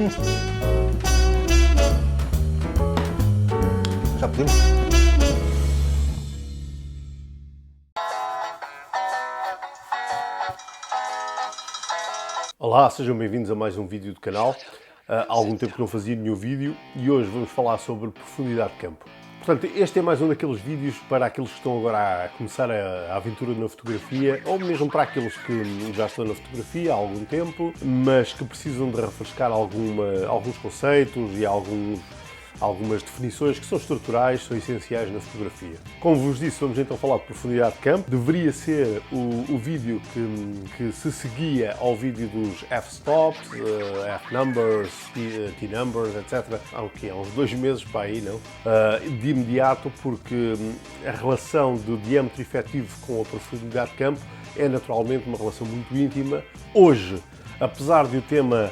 Já podemos? Olá, sejam bem-vindos a mais um vídeo do canal. Há algum tempo que não fazia nenhum vídeo e hoje vamos falar sobre profundidade de campo. Portanto, este é mais um daqueles vídeos para aqueles que estão agora a começar a aventura na fotografia, ou mesmo para aqueles que já estão na fotografia há algum tempo, mas que precisam de refrescar alguns conceitos e algumas definições que são estruturais, são essenciais na fotografia. Como vos disse, vamos então falar de profundidade de campo. Deveria ser o vídeo que se seguia ao vídeo dos f-stops, f-numbers, t-numbers, etc. Há uns 2 meses para aí, não? De imediato, porque a relação do diâmetro efetivo com a profundidade de campo é naturalmente uma relação muito íntima. Hoje, apesar de o tema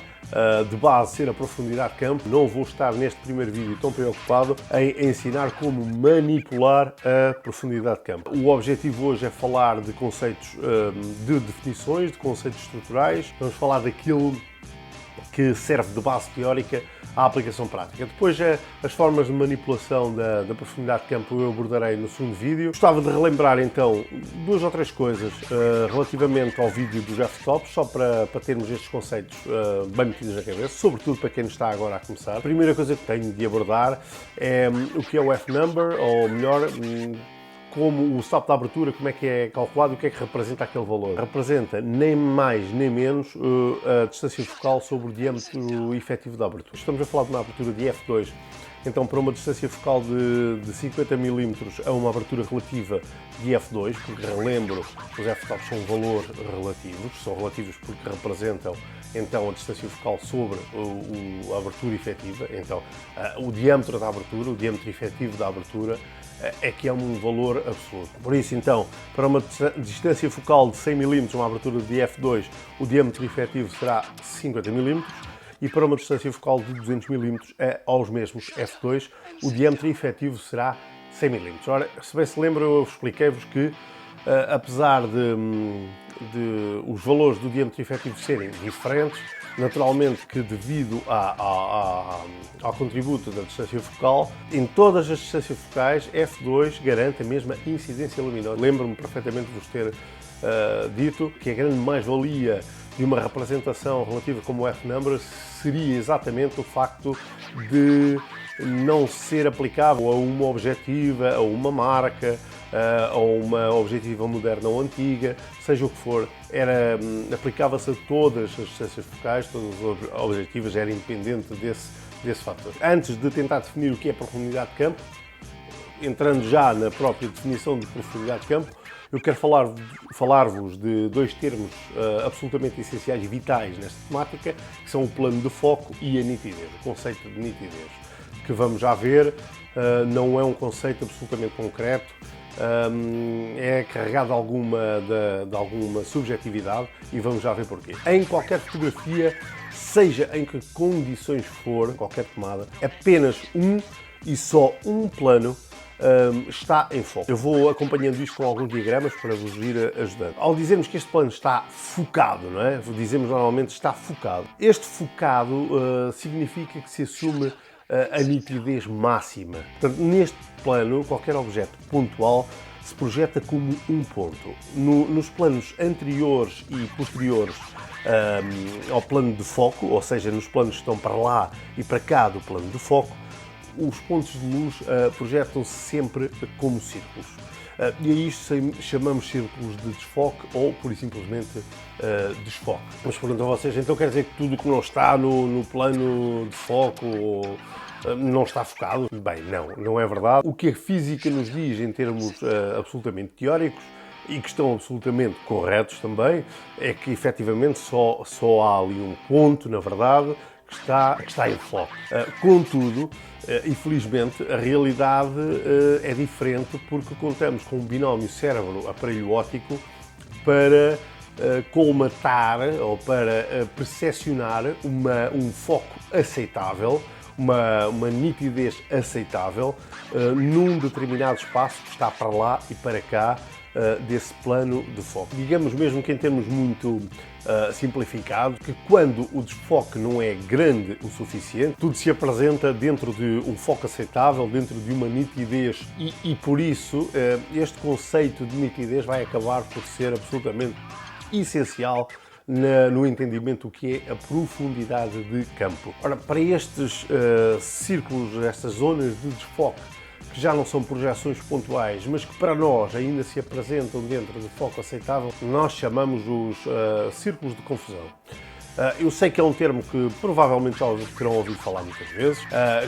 de base ser a profundidade de campo, não vou estar neste primeiro vídeo tão preocupado em ensinar como manipular a profundidade de campo. O objetivo hoje é falar de conceitos de definições, de conceitos estruturais. Vamos falar daquilo que serve de base teórica à aplicação prática. Depois, as formas de manipulação da profundidade de campo eu abordarei no segundo vídeo. Gostava de relembrar então 2 ou 3 coisas relativamente ao vídeo dos f-stops, só para termos estes conceitos bem metidos na cabeça, sobretudo para quem está agora a começar. A primeira coisa que tenho de abordar é o que é o f-number, ou melhor, como o stop da abertura, como é que é calculado e o que é que representa aquele valor. Representa nem mais nem menos a distância focal sobre o diâmetro efetivo da abertura. Estamos a falar de uma abertura de f2, então para uma distância focal de 50 mm a uma abertura relativa de f2, porque relembro, os f-stops são valores relativos, são relativos porque representam então a distância focal sobre a abertura efetiva, então o diâmetro da abertura, o diâmetro efetivo da abertura, é que é um valor absoluto. Por isso, então, para uma distância focal de 100 mm, uma abertura de f2, o diâmetro efetivo será 50 mm, e para uma distância focal de 200 mm aos mesmos f2, o diâmetro efetivo será 100 mm. Ora, se bem se lembram, eu expliquei-vos que, apesar de os valores do diâmetro efetivo serem diferentes, naturalmente que devido ao contributo da distância focal, em todas as distâncias focais, f2 garante a mesma incidência luminosa. Lembro-me perfeitamente de vos ter dito que a grande mais-valia de uma representação relativa como o f-number seria exatamente o facto de não ser aplicável a uma objetiva, a uma marca, a uma objetiva moderna ou antiga, seja o que for, aplicava-se a todas as distâncias focais, todas as objetivas, era independente desse fator. Antes de tentar definir o que é profundidade de campo, entrando já na própria definição de profundidade de campo, eu quero falar-vos de 2 termos absolutamente essenciais e vitais nesta temática, que são o plano de foco e a nitidez, o conceito de nitidez, que vamos já ver, não é um conceito absolutamente concreto, é carregado de alguma subjetividade e vamos já ver porquê. Em qualquer fotografia, seja em que condições for, qualquer tomada, apenas e só um plano está em foco. Eu vou acompanhando isto com alguns diagramas para vos ir ajudando. Ao dizermos que este plano está focado, não é? Dizemos normalmente está focado. Este focado significa que se assume a nitidez máxima. Portanto, neste plano, qualquer objeto pontual se projeta como um ponto. Nos planos anteriores e posteriores ao plano de foco, ou seja, nos planos que estão para lá e para cá do plano de foco, os pontos de luz projetam-se sempre como círculos. E a isto chamamos círculos de desfoque ou, pura e simplesmente, desfoque. Mas pergunto a vocês, então quer dizer que tudo que não está no plano de foco não está focado? Bem, não é verdade. O que a física nos diz em termos absolutamente teóricos e que estão absolutamente corretos também, é que efetivamente só há ali um ponto, na verdade, que está em foco. Contudo, infelizmente, a realidade é diferente porque contamos com um binómio cérebro-aparelho óptico para colmatar ou para percepcionar um foco aceitável, uma nitidez aceitável num determinado espaço que está para lá e para cá desse plano de foco. Digamos mesmo que em termos muito simplificados, que quando o desfoque não é grande o suficiente, tudo se apresenta dentro de um foco aceitável, dentro de uma nitidez e por isso este conceito de nitidez vai acabar por ser absolutamente essencial no entendimento do que é a profundidade de campo. Ora, para estes círculos, estas zonas de desfoque, que já não são projeções pontuais, mas que para nós ainda se apresentam dentro de foco aceitável, nós chamamos os círculos de confusão. Eu sei que é um termo que provavelmente já terão ouvido falar muitas vezes,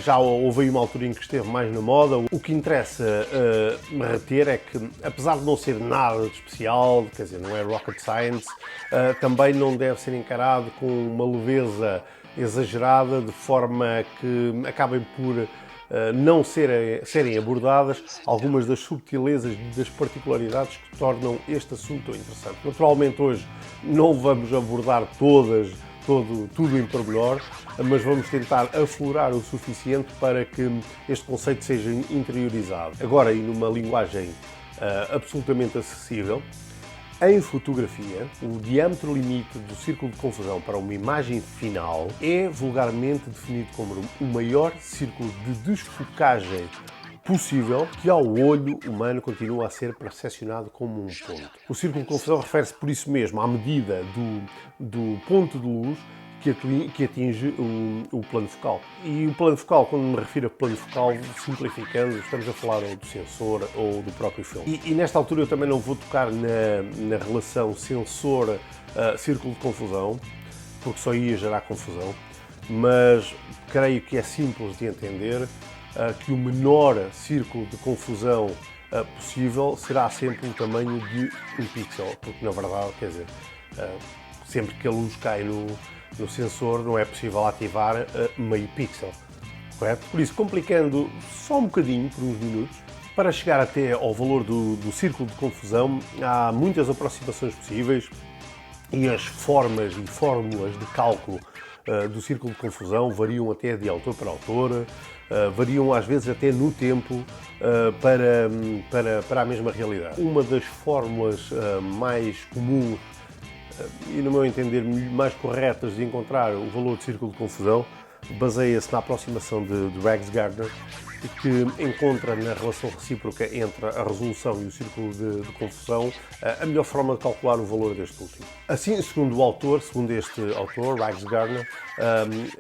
já houve aí uma altura em que esteve mais na moda. O que interessa me reter é que, apesar de não ser nada de especial, quer dizer, não é rocket science, também não deve ser encarado com uma leveza exagerada, de forma que acabem por não serem abordadas algumas das subtilezas e das particularidades que tornam este assunto tão interessante. Naturalmente hoje não vamos abordar tudo em pormenor, mas vamos tentar aflorar o suficiente para que este conceito seja interiorizado. Agora, e numa linguagem absolutamente acessível, em fotografia, o diâmetro limite do círculo de confusão para uma imagem final é vulgarmente definido como o maior círculo de desfocagem possível que ao olho humano continua a ser percepcionado como um ponto. O círculo de confusão refere-se por isso mesmo à medida do ponto de luz que atinge o plano focal. E o plano focal, quando me refiro a plano focal, simplificando, estamos a falar ou do sensor ou do próprio filme. E nesta altura eu também não vou tocar na relação sensor-círculo de confusão, porque só ia gerar confusão, mas creio que é simples de entender que o menor círculo de confusão possível será sempre o tamanho de um pixel, porque na verdade, quer dizer, sempre que a luz cai no sensor não é possível ativar meio pixel, correto? Por isso, complicando só um bocadinho, por uns minutos, para chegar até ao valor do círculo de confusão, há muitas aproximações possíveis e as formas e fórmulas de cálculo do círculo de confusão variam até de autor para autor, variam às vezes até no tempo para a mesma realidade. Uma das fórmulas mais comuns e, no meu entender, mais corretas de encontrar o valor de círculo de confusão baseia-se na aproximação de Rags Gardner, que encontra na relação recíproca entre a resolução e o círculo de confusão a melhor forma de calcular o valor deste último. Assim, segundo este autor, Rags Gardner,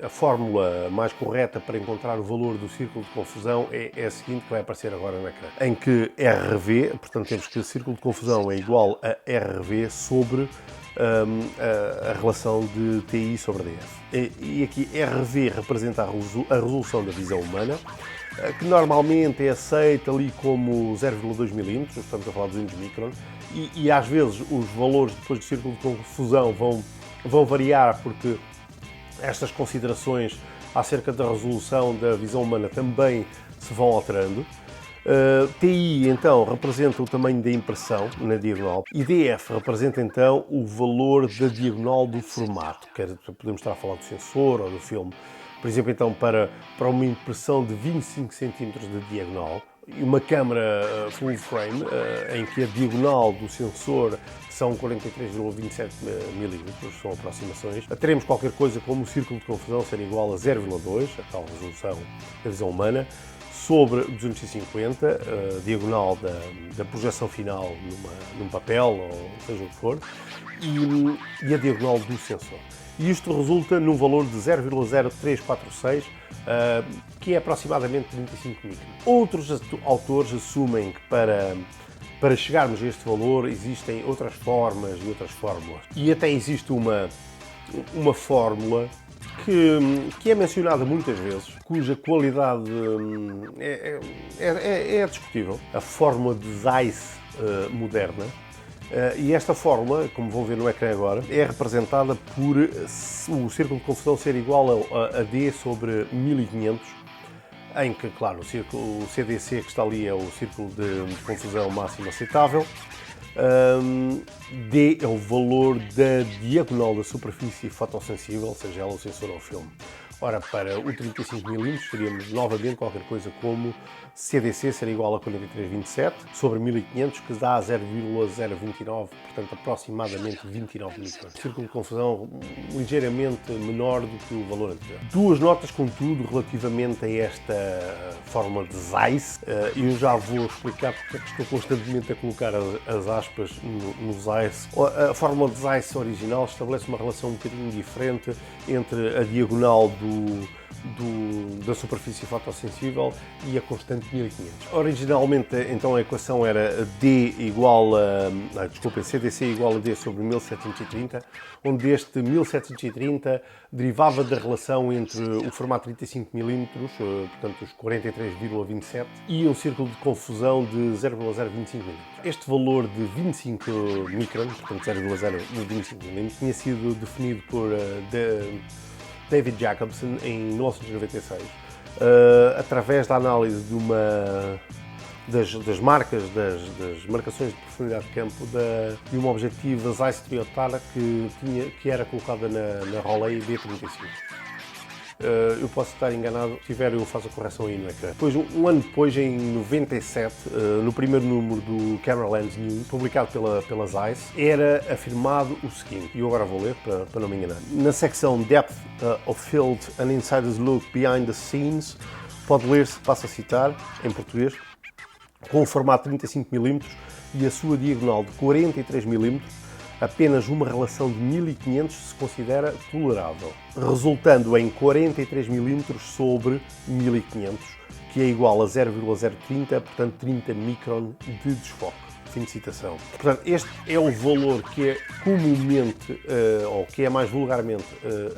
a fórmula mais correta para encontrar o valor do círculo de confusão é a seguinte, que vai aparecer agora na ecrã, em que RV, portanto temos que o círculo de confusão é igual a RV sobre a relação de TI sobre DF. E aqui RV representa a resolução da visão humana, que normalmente é aceita ali como 0,2 mm, estamos a falar de 200 micron, e às vezes os valores depois do círculo de confusão vão variar porque estas considerações acerca da resolução da visão humana também se vão alterando. TI, então, representa o tamanho da impressão na diagonal e DF representa, então, o valor da diagonal do formato. Podemos estar a falar do sensor ou do filme. Por exemplo, então, para uma impressão de 25 cm de diagonal e uma câmara full frame, em que a diagonal do sensor são 43,27 mm, são aproximações, teremos qualquer coisa como o círculo de confusão ser igual a 0,2, a tal resolução da visão humana, sobre 250, diagonal da projeção final num papel, ou seja o que for, e a diagonal do sensor. E isto resulta num valor de 0,0346, que é aproximadamente 35 microns. Outros autores assumem que para chegarmos a este valor existem outras formas e outras fórmulas. E até existe uma fórmula que é mencionada muitas vezes, cuja qualidade é discutível. A fórmula de Zeiss moderna. E esta fórmula, como vão ver no ecrã agora, é representada por o círculo de confusão ser igual a D sobre 1500, em que, claro, o CDC que está ali é o círculo de confusão máximo aceitável. D é o valor da diagonal da superfície fotossensível, seja ela o sensor ou o filme. Ora, para o 35mm teríamos novamente qualquer coisa como CDC ser igual a 4327 sobre 1500, que dá 0,029, portanto aproximadamente 29 microns. Círculo de confusão ligeiramente menor do que o valor anterior. Duas notas, contudo, relativamente a esta fórmula de Zeiss. Eu já vou explicar porque é que estou constantemente a colocar as aspas no Zeiss. A fórmula de Zeiss original estabelece uma relação um bocadinho diferente entre a diagonal da superfície fotossensível e a constante 1500. Originalmente, então, a equação era CDC igual a D sobre 1730, onde este 1730 derivava da relação entre o formato 35mm, portanto os 43,27, e um círculo de confusão de 0,025mm. Este valor de 25 microns, portanto 0,025mm, tinha sido definido por David Jacobson em 1996, através da análise de das marcações de profundidade de campo de uma objetiva Zeiss Toyotara que era colocada na Rolei D35. Eu posso estar enganado, se tiver eu faço a correção aí no ecrã. Depois, um ano depois, em 97, no primeiro número do Camera Lens News, publicado pela Zeiss, era afirmado o seguinte, e eu agora vou ler para não me enganar. Na secção Depth of Field and Insider's Look Behind the Scenes, pode ler-se, passo a citar, em português, com o formato 35mm e a sua diagonal de 43mm, apenas uma relação de 1500 se considera tolerável, resultando em 43mm sobre 1500, que é igual a 0,030, portanto 30 micron de desfoque. Fim de citação. Portanto, este é o valor que é comumente, ou que é mais vulgarmente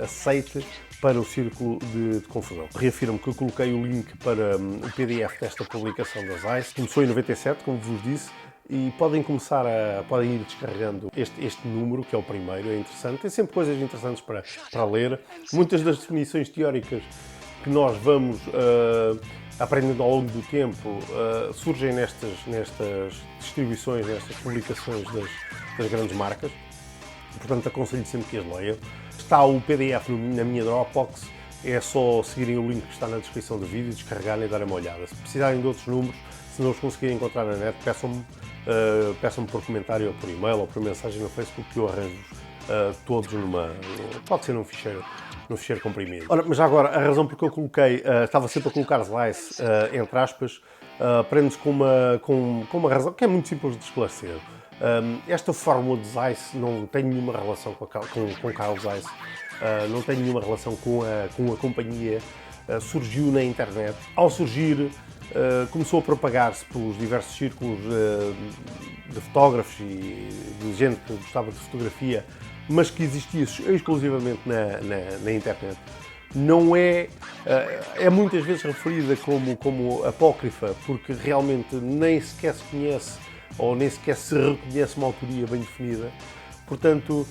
aceite para o círculo de confusão. Reafirmo que eu coloquei o link para o PDF desta publicação da Zeiss. Começou em 97, como vos disse, e podem ir descarregando este número, que é o primeiro, é interessante. Tem sempre coisas interessantes para ler. Muitas das definições teóricas que nós vamos aprendendo ao longo do tempo surgem nestas distribuições, nestas publicações das grandes marcas. Portanto, aconselho sempre que as leiam. Está o PDF na minha Dropbox, é só seguirem o link que está na descrição do vídeo, descarregarem e darem uma olhada. Se precisarem de outros números, se não os conseguirem encontrar na net, peçam-me por comentário ou por e-mail ou por mensagem no Facebook que eu arranjo todos pode ser num ficheiro comprimido. Ora, mas já agora, a razão porque eu coloquei, estava sempre a colocar Zeiss entre aspas, prende-se com uma razão que é muito simples de esclarecer. Esta fórmula de Zeiss não tem nenhuma relação com Carl Zeiss, não tem nenhuma relação com a companhia, surgiu na internet. Ao surgir, começou a propagar-se pelos diversos círculos de fotógrafos e de gente que gostava de fotografia, mas que existia exclusivamente na internet. Não é muitas vezes referida como apócrifa, porque realmente nem sequer se conhece ou nem sequer se reconhece uma autoria bem definida. Portanto,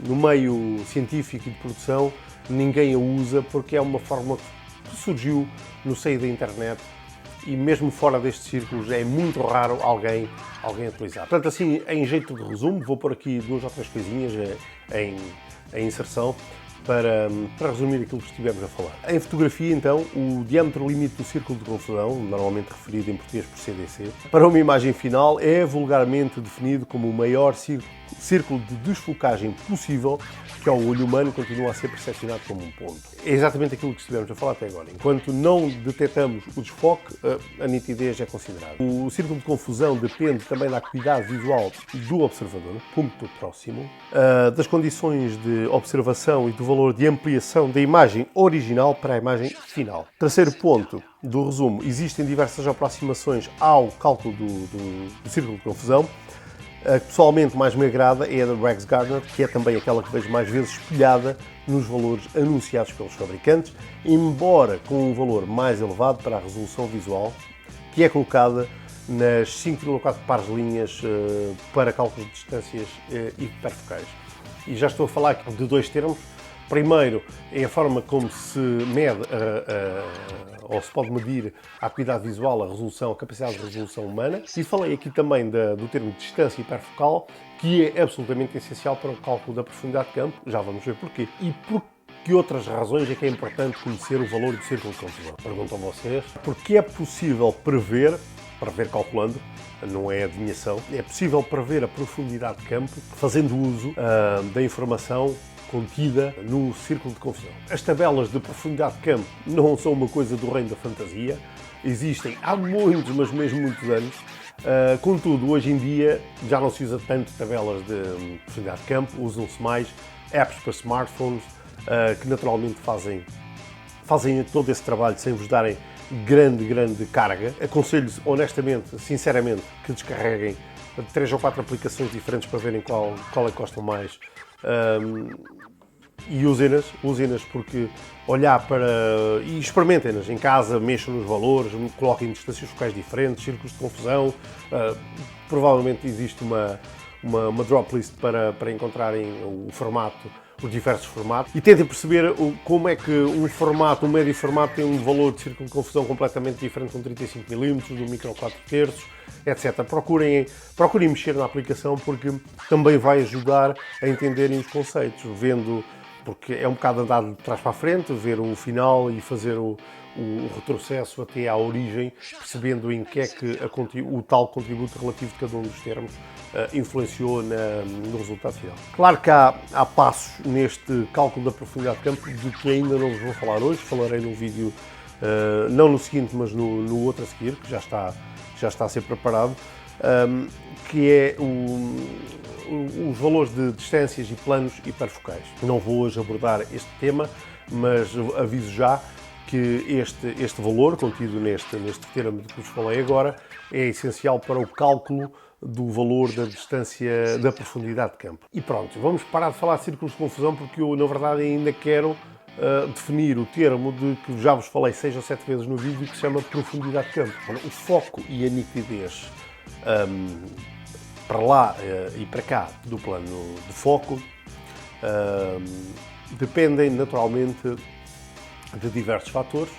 no meio científico e de produção, ninguém a usa porque é uma fórmula que surgiu no seio da internet e mesmo fora destes círculos é muito raro alguém utilizar. Portanto, assim, em jeito de resumo, vou pôr aqui duas ou três coisinhas em inserção para resumir aquilo que estivemos a falar. Em fotografia, então, o diâmetro limite do círculo de confusão, normalmente referido em português por CDC, para uma imagem final é vulgarmente definido como o maior círculo de desfocagem possível que ao olho humano continua a ser percepcionado como um ponto. É exatamente aquilo que estivemos a falar até agora. Enquanto não detectamos o desfoque, a nitidez é considerável. O círculo de confusão depende também da acuidade visual do observador, ponto próximo, das condições de observação e do valor de ampliação da imagem original para a imagem final. Terceiro ponto do resumo, existem diversas aproximações ao cálculo do círculo de confusão. A que pessoalmente mais me agrada é a da Rex Gardner, que é também aquela que vejo mais vezes espelhada nos valores anunciados pelos fabricantes, embora com um valor mais elevado para a resolução visual, que é colocada nas 5,4 pares de linhas para cálculos de distâncias hiperfocais. E já estou a falar aqui de dois termos. Primeiro, é a forma como se mede ou se pode medir a acuidade visual, a capacidade de resolução humana. E falei aqui também do termo de distância hiperfocal, que é absolutamente essencial para o cálculo da profundidade de campo. Já vamos ver porquê. E que outras razões é que é importante conhecer o valor do círculo de confusão? Perguntam vocês. Porque é possível prever calculando, não é adivinhação, é possível prever a profundidade de campo fazendo uso da informação contida no círculo de confusão. As tabelas de profundidade de campo não são uma coisa do reino da fantasia, existem há muitos, mas mesmo muitos anos. Contudo, hoje em dia já não se usa tanto tabelas de profundidade de campo, usam-se mais apps para smartphones que naturalmente fazem todo esse trabalho sem vos darem grande carga. Aconselho-vos honestamente, sinceramente, que descarreguem 3 ou 4 aplicações diferentes para verem qual é que gostam mais. E usem-nas porque olhar para... e experimentem-nas em casa, mexam nos valores, coloquem distâncias focais diferentes, círculos de confusão. Provavelmente existe uma drop list para encontrarem o formato, os diversos formatos, e tentem perceber como é que um médio formato tem um valor de círculo de confusão completamente diferente, com 35mm, do micro 4/3, etc. Procurem mexer na aplicação, porque também vai ajudar a entenderem os conceitos, porque é um bocado andar de trás para a frente, ver o final e fazer o retrocesso até à origem, percebendo em que é que o tal contributo relativo de cada um dos termos influenciou no resultado final. Claro que há passos neste cálculo da profundidade de campo de que ainda não vos vou falar hoje, falarei num vídeo, não no seguinte, mas no outro a seguir, que já está a ser preparado, que é os valores de distâncias e planos hiperfocais. Não vou hoje abordar este tema, mas aviso já que este valor contido neste termo de que vos falei agora é essencial para o cálculo do valor da distância, da profundidade de campo. E pronto, vamos parar de falar de círculos de confusão, porque eu, na verdade, ainda quero definir o termo de que já vos falei 6 ou 7 vezes no vídeo, que se chama profundidade de campo. O foco e a nitidez para lá e para cá do plano de foco dependem naturalmente de diversos fatores,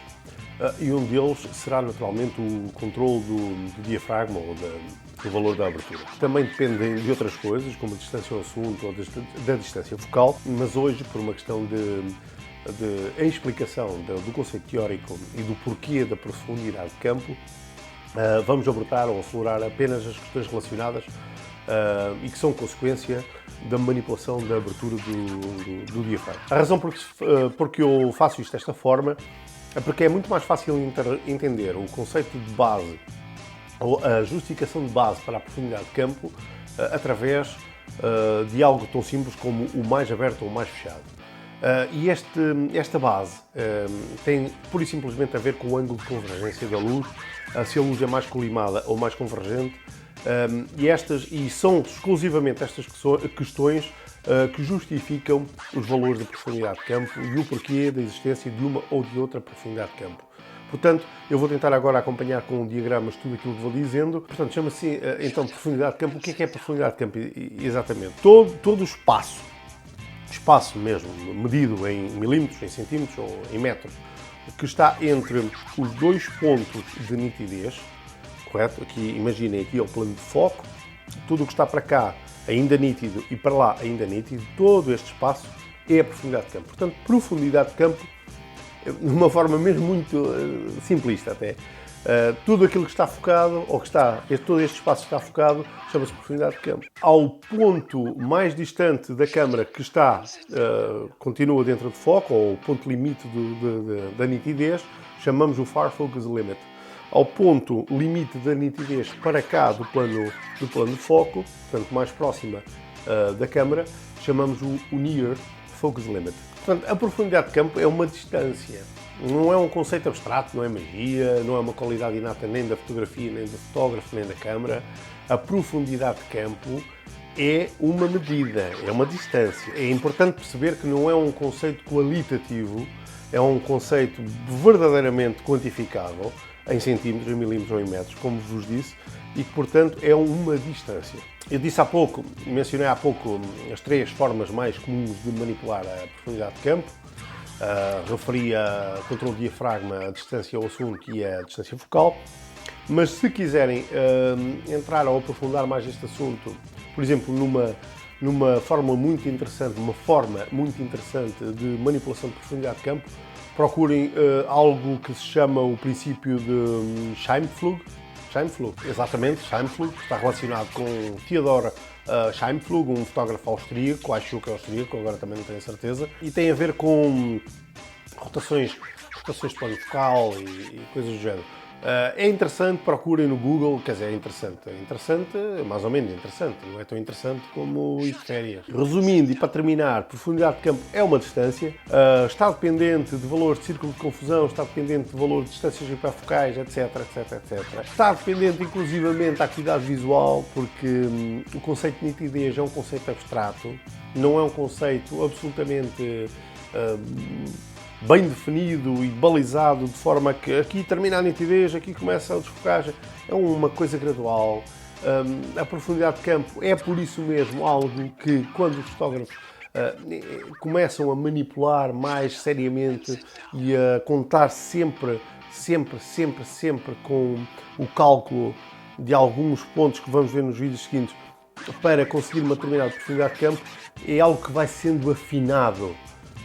e um deles será naturalmente o controle do diafragma ou do valor da abertura. Também dependem de outras coisas, como a distância ao assunto ou da distância focal, mas hoje, por uma questão em explicação do conceito teórico e do porquê da profundidade de campo, vamos abordar ou aflorar apenas as questões relacionadas e que são consequência da manipulação da abertura do diafragma. A razão porque eu faço isto desta forma é porque é muito mais fácil entender o conceito de base, ou a justificação de base para a profundidade de campo, através de algo tão simples como o mais aberto ou o mais fechado. E esta base tem pura e simplesmente a ver com o ângulo de convergência da luz, se a luz é mais colimada ou mais convergente, e são exclusivamente estas questões que justificam os valores de profundidade de campo e o porquê da existência de uma ou de outra profundidade de campo. Portanto, eu vou tentar agora acompanhar com diagramas tudo aquilo que vou dizendo. Portanto, chama-se então profundidade de campo. O que é profundidade de campo exatamente? Todo o espaço mesmo, medido em milímetros, em centímetros ou em metros, que está entre os dois pontos de nitidez, correto? Aqui, imaginem, aqui é o plano de foco, tudo o que está para cá ainda nítido e para lá ainda nítido, todo este espaço é a profundidade de campo. Portanto, profundidade de campo, de uma forma mesmo muito simplista até, tudo aquilo que está focado, ou todo este espaço está focado, chama-se profundidade de campo. Ao ponto mais distante da câmara que continua dentro de foco, ou o ponto limite da nitidez, chamamos o Far Focus Limit. Ao ponto limite da nitidez para cá do plano de foco, portanto mais próxima da câmara, chamamos o Near Focus Limit. Portanto, a profundidade de campo é uma distância, não é um conceito abstrato, não é magia, não é uma qualidade inata nem da fotografia, nem do fotógrafo, nem da câmara. A profundidade de campo é uma medida, é uma distância. É importante perceber que não é um conceito qualitativo, é um conceito verdadeiramente quantificável, em centímetros, em milímetros ou em metros, como vos disse, e que, portanto, é uma distância. Eu mencionei há pouco as 3 formas mais comuns de manipular a profundidade de campo. Referi a controle de diafragma, a distância ao assunto e a distância focal. Mas se quiserem entrar ou aprofundar mais este assunto, por exemplo, numa forma muito interessante de manipulação de profundidade de campo, procurem algo que se chama o princípio de Scheimflug, exatamente, Scheimflug, que está relacionado com Theodor Scheimflug, um fotógrafo austríaco, acho que é austríaco, agora também não tenho certeza, e tem a ver com rotações de plano focal e coisas do género. É interessante, procurem no Google, quer dizer, é interessante, mais ou menos interessante, não é tão interessante como ir de férias. Resumindo e para terminar, profundidade de campo é uma distância, está dependente de valores de círculo de confusão, está dependente de valores de distâncias hiperfocais, etc. Está dependente inclusivamente da atividade visual, porque o conceito de nitidez é um conceito abstrato, não é um conceito absolutamente bem definido e balizado, de forma que aqui termina a nitidez, aqui começa a desfocagem. É uma coisa gradual. A profundidade de campo é, por isso mesmo, algo que, quando os fotógrafos começam a manipular mais seriamente e a contar sempre com o cálculo de alguns pontos que vamos ver nos vídeos seguintes para conseguir uma determinada profundidade de campo, é algo que vai sendo afinado.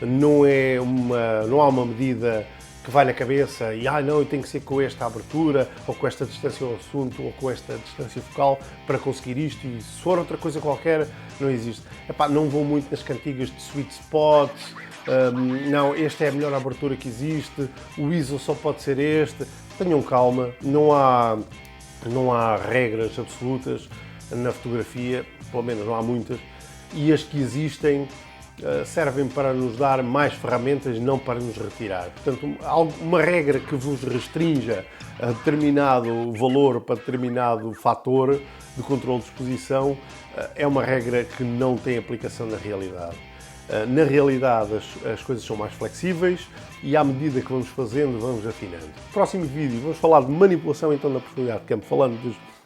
Não há uma medida que vai na cabeça e não, eu tenho que ser com esta abertura, ou com esta distância ao assunto, ou com esta distância focal para conseguir isto, e se for outra coisa qualquer, não existe. Não vou muito nas cantigas de sweet spots, não, esta é a melhor abertura que existe, o ISO só pode ser este. Tenham calma, não há regras absolutas na fotografia, pelo menos não há muitas, e as que existem servem para nos dar mais ferramentas, não para nos retirar. Portanto, uma regra que vos restrinja a determinado valor para determinado fator de controle de exposição é uma regra que não tem aplicação na realidade. Na realidade, as coisas são mais flexíveis e, à medida que vamos fazendo, vamos afinando. No próximo vídeo vamos falar de manipulação então da profundidade de campo, falando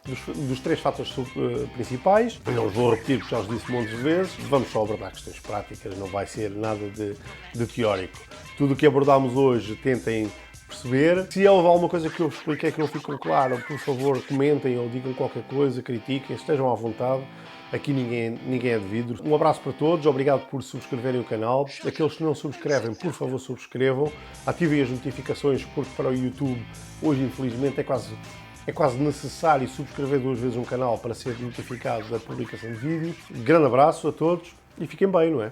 dos 3 fatores principais. Não os vou repetir porque já os disse montes de vezes. Vamos só abordar questões práticas, não vai ser nada de teórico. Tudo o que abordámos hoje tentem perceber. Se houve alguma coisa que eu expliquei que não ficou claro, por favor comentem ou digam qualquer coisa, critiquem, estejam à vontade. Aqui ninguém é devido. Um abraço para todos, obrigado por subscreverem o canal. Aqueles que não subscrevem, por favor subscrevam. Ativem as notificações, porque para o YouTube hoje infelizmente é quase necessário subscrever 2 vezes um canal para ser notificado da publicação de vídeos. Grande abraço a todos e fiquem bem, não é?